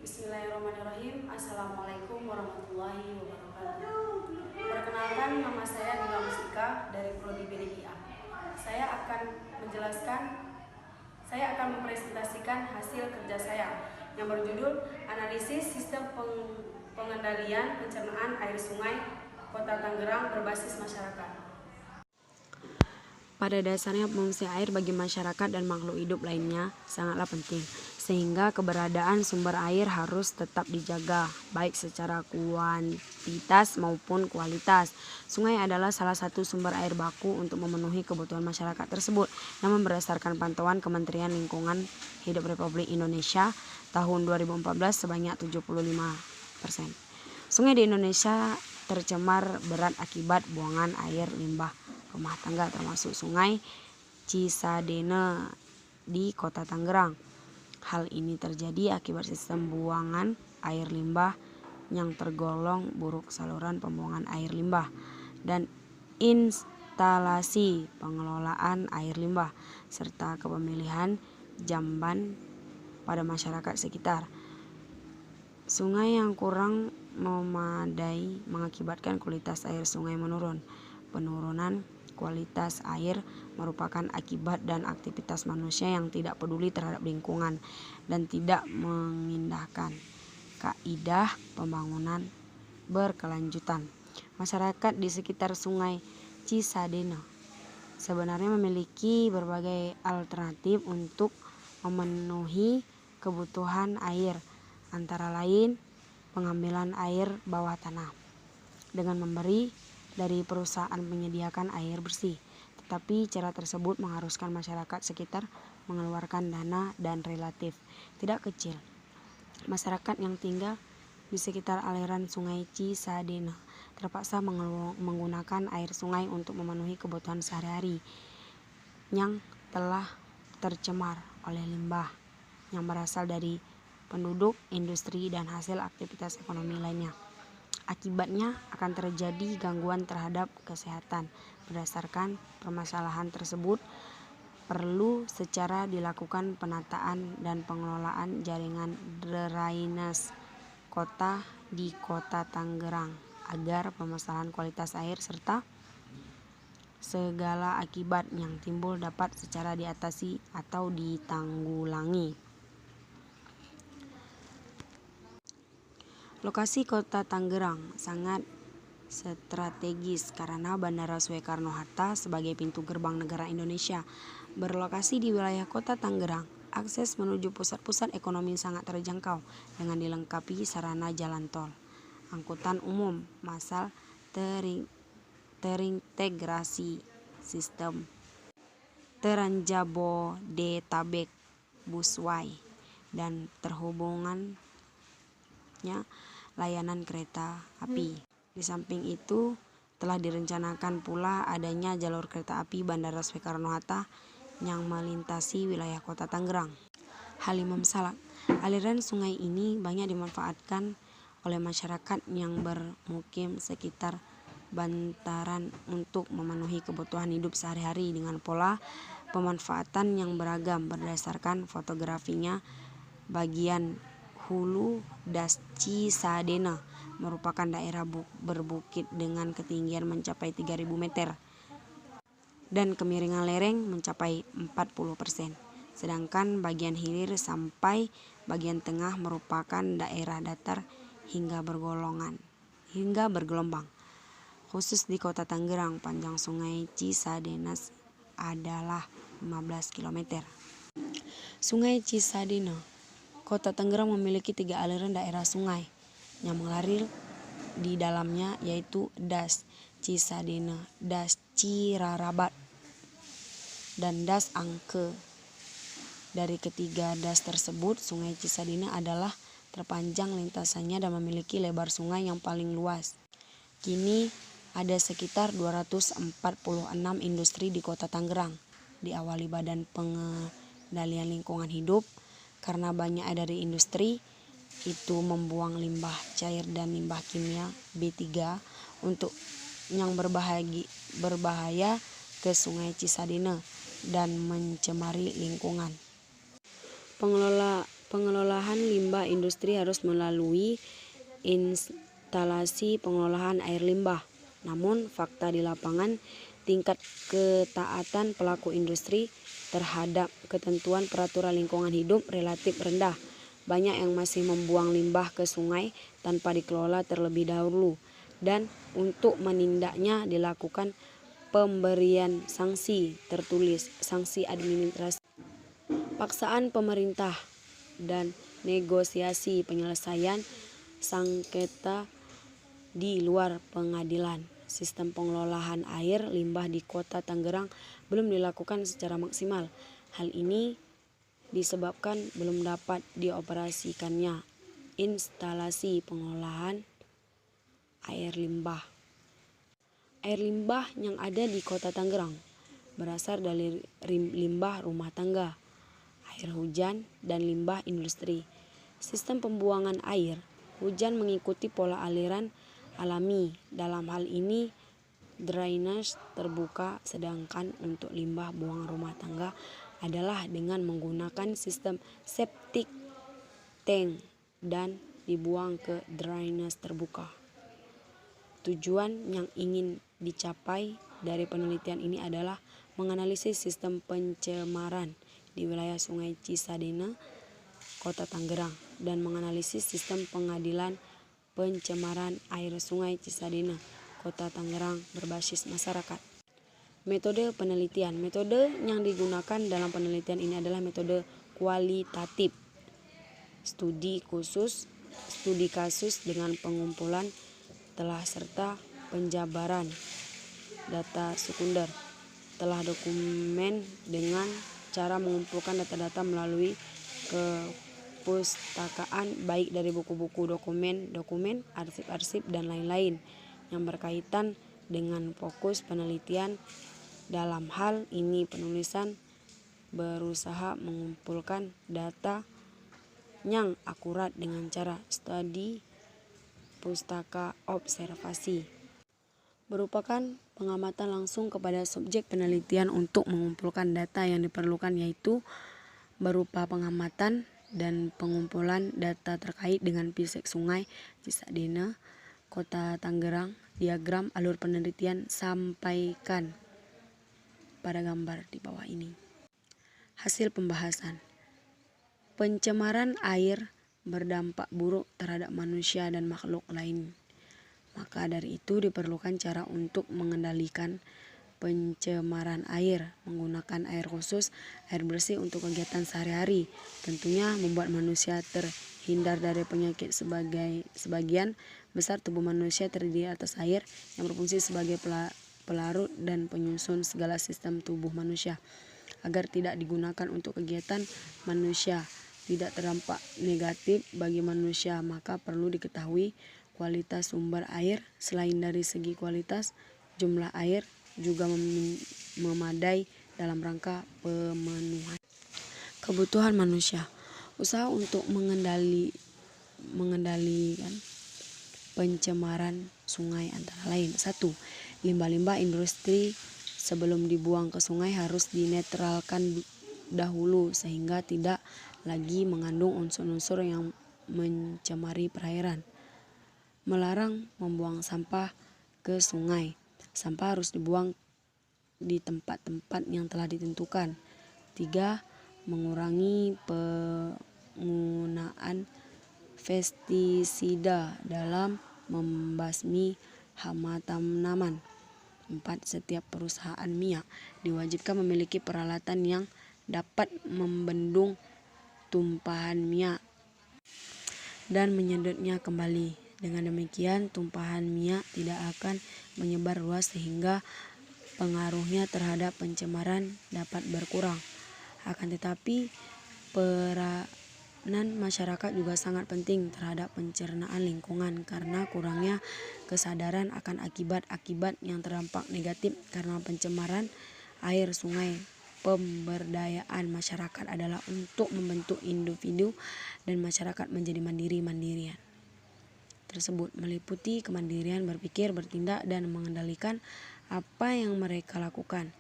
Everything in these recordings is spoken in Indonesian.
Bismillahirrahmanirrahim. Assalamualaikum warahmatullahi wabarakatuh. Perkenalkan, nama saya Dila Mustika dari Prodi BDIA. Saya akan mempresentasikan hasil kerja saya yang berjudul Analisis Sistem Pengendalian Pencernaan Air Sungai Kota Tangerang berbasis masyarakat. Pada dasarnya fungsi air bagi masyarakat dan makhluk hidup lainnya sangatlah penting, sehingga keberadaan sumber air harus tetap dijaga, baik secara kuantitas maupun kualitas. Sungai adalah salah satu sumber air baku untuk memenuhi kebutuhan masyarakat tersebut. Namun berdasarkan pantauan Kementerian Lingkungan Hidup Republik Indonesia tahun 2014 sebanyak 75%. Sungai di Indonesia tercemar berat akibat buangan air limbah rumah tangga, termasuk Sungai Cisadane di Kota Tangerang. Hal ini terjadi akibat sistem buangan air limbah yang tergolong buruk, saluran pembuangan air limbah, dan instalasi pengelolaan air limbah, serta kepemilikan jamban pada masyarakat sekitar. Sungai yang kurang memadai mengakibatkan kualitas air sungai menurun. Penurunan kualitas air merupakan akibat dan aktivitas manusia yang tidak peduli terhadap lingkungan dan tidak mengindahkan kaidah pembangunan berkelanjutan. Masyarakat di sekitar Sungai Cisadane sebenarnya memiliki berbagai alternatif untuk memenuhi kebutuhan air, antara lain pengambilan air bawah tanah dengan memberi dari perusahaan menyediakan air bersih. Tetapi cara tersebut mengharuskan masyarakat sekitar mengeluarkan dana dan relatif tidak kecil. Masyarakat yang tinggal di sekitar aliran Sungai Cisadane terpaksa menggunakan air sungai untuk memenuhi kebutuhan sehari-hari yang telah tercemar oleh limbah yang berasal dari penduduk, industri, dan hasil aktivitas ekonomi lainnya. Akibatnya akan terjadi gangguan terhadap kesehatan. Berdasarkan permasalahan tersebut, perlu secara dilakukan penataan dan pengelolaan jaringan drainase kota di Kota Tangerang agar permasalahan kualitas air serta segala akibat yang timbul dapat secara diatasi atau ditanggulangi. Lokasi Kota Tangerang sangat strategis karena Bandara Soekarno-Hatta sebagai pintu gerbang negara Indonesia berlokasi di wilayah Kota Tangerang. Akses menuju pusat-pusat ekonomi sangat terjangkau dengan dilengkapi sarana jalan tol, angkutan umum massal terintegrasi sistem Trans-Jabodetabek Busway dan terhubungannya layanan kereta api. Di samping itu, telah direncanakan pula adanya jalur kereta api Bandara Soekarno-Hatta yang melintasi wilayah Kota Tangerang. Halimam Salak. Aliran sungai ini banyak dimanfaatkan oleh masyarakat yang bermukim sekitar bantaran untuk memenuhi kebutuhan hidup sehari-hari dengan pola pemanfaatan yang beragam berdasarkan fotografinya. Bagian hulu Das Cisadane merupakan daerah berbukit dengan ketinggian mencapai 3.000 meter dan kemiringan lereng mencapai 40%. Sedangkan bagian hilir sampai bagian tengah merupakan daerah datar hingga bergelombang. Khusus di Kota Tangerang, panjang Sungai Cisadane adalah 15 km. Sungai Cisadane. Kota Tangerang memiliki 3 aliran daerah sungai yang mengalir di dalamnya, yaitu Das Cisadane, Das Cirarabat, dan Das Angke. Dari ketiga das tersebut, Sungai Cisadane adalah terpanjang lintasannya dan memiliki lebar sungai yang paling luas. Kini ada sekitar 246 industri di Kota Tangerang. Diawali Badan Pengendalian Lingkungan Hidup karena banyak dari industri itu membuang limbah cair dan limbah kimia B3 untuk yang berbahaya ke Sungai Cisadane dan mencemari lingkungan. Pengelola Pengelolaan limbah industri harus melalui instalasi pengolahan air limbah. Namun, fakta di lapangan, tingkat ketaatan pelaku industri terhadap ketentuan peraturan lingkungan hidup relatif rendah. Banyak yang masih membuang limbah ke sungai tanpa dikelola terlebih dahulu, dan untuk menindaknya dilakukan pemberian sanksi tertulis, sanksi administrasi, paksaan pemerintah, dan negosiasi penyelesaian sengketa di luar pengadilan. Sistem pengelolaan air limbah di Kota Tangerang belum dilakukan secara maksimal. Hal ini disebabkan belum dapat dioperasikannya instalasi pengolahan air limbah. Air limbah yang ada di Kota Tangerang berasal dari limbah rumah tangga, air hujan, dan limbah industri. Sistem pembuangan air hujan mengikuti pola aliran alami. Dalam hal ini drainase terbuka, sedangkan untuk limbah buang rumah tangga adalah dengan menggunakan sistem septic tank dan dibuang ke drainase terbuka. Tujuan yang ingin dicapai dari penelitian ini adalah menganalisis sistem pencemaran di wilayah Sungai Cisadane, Kota Tangerang, dan menganalisis sistem pengadilan pencemaran air Sungai Cisadane, Kota Tangerang berbasis masyarakat. Metode penelitian. Metode yang digunakan dalam penelitian ini adalah metode kualitatif. Studi kasus dengan pengumpulan telah serta penjabaran data sekunder. Telah dokumen dengan cara mengumpulkan data-data melalui kepustakaan, baik dari buku-buku, dokumen, arsip-arsip, dan lain-lain yang berkaitan dengan fokus penelitian. Dalam hal ini penulisan berusaha mengumpulkan data yang akurat dengan cara studi pustaka observasi. Merupakan pengamatan langsung kepada subjek penelitian untuk mengumpulkan data yang diperlukan, yaitu berupa pengamatan dan pengumpulan data terkait dengan fisik Sungai Cisadane, Kota Tangerang. Diagram alur penelitian sampaikan pada gambar di bawah ini. Hasil pembahasan. Pencemaran air berdampak buruk terhadap manusia dan makhluk lain. Maka dari itu diperlukan cara untuk mengendalikan pencemaran air menggunakan air khusus, air bersih untuk kegiatan sehari-hari. Tentunya membuat manusia terhindar dari penyakit. Sebagian besar tubuh manusia terdiri atas air yang berfungsi sebagai pelarut dan penyusun segala sistem tubuh manusia. Agar tidak digunakan untuk kegiatan manusia tidak terdampak negatif bagi manusia, maka perlu diketahui kualitas sumber air. Selain dari segi kualitas, jumlah air juga memadai dalam rangka pemenuhan kebutuhan manusia. Usaha untuk mengendalikan pencemaran sungai antara lain: 1. Limbah-limbah industri sebelum dibuang ke sungai harus dinetralkan dahulu sehingga tidak lagi mengandung unsur-unsur yang mencemari perairan. Melarang membuang sampah ke sungai. Sampah harus dibuang di tempat-tempat yang telah ditentukan. 3. Mengurangi penggunaan pestisida dalam membasmi hama tanaman. 4. Setiap perusahaan minyak diwajibkan memiliki peralatan yang dapat membendung tumpahan minyak dan menyedotnya kembali. Dengan demikian, tumpahan minyak tidak akan menyebar luas sehingga pengaruhnya terhadap pencemaran dapat berkurang. Akan tetapi, peranan masyarakat juga sangat penting terhadap pencernaan lingkungan karena kurangnya kesadaran akan akibat-akibat yang terdampak negatif karena pencemaran air sungai. Pemberdayaan masyarakat adalah untuk membentuk individu dan masyarakat menjadi mandirian. Tersebut meliputi kemandirian berpikir, bertindak, dan mengendalikan apa yang mereka lakukan,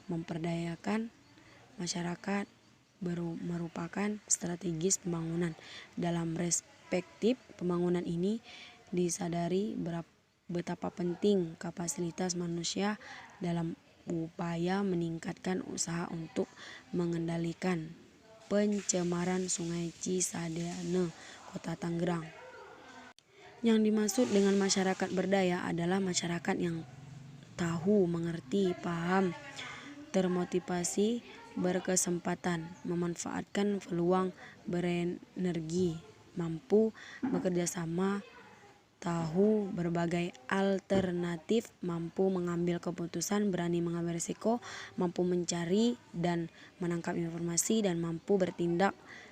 memperdayakan masyarakat merupakan strategis pembangunan. Dalam perspektif pembangunan ini disadari betapa penting kapasitas manusia dalam upaya meningkatkan usaha untuk mengendalikan pencemaran Sungai Cisadane, Kota Tangerang. Yang dimaksud dengan masyarakat berdaya adalah masyarakat yang tahu, mengerti, paham, termotivasi, berkesempatan, memanfaatkan peluang, berenergi, mampu bekerja sama, tahu berbagai alternatif, mampu mengambil keputusan, berani mengambil risiko, mampu mencari dan menangkap informasi, dan mampu bertindak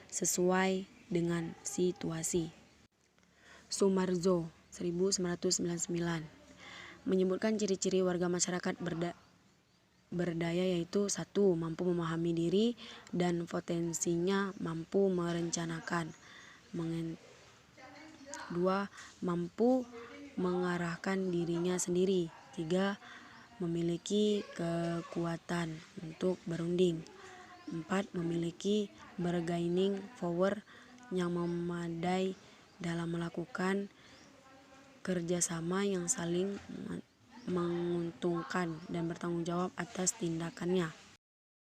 sesuai dengan situasi. Sumarjo 1999 menyebutkan ciri-ciri warga masyarakat berdaya yaitu 1. Mampu memahami diri dan potensinya, mampu merencanakan. 2. Mampu mengarahkan dirinya sendiri. 3. Memiliki kekuatan untuk berunding. 4. Memiliki bargaining power yang memadai dalam melakukan kerjasama yang saling menguntungkan dan bertanggung jawab atas tindakannya.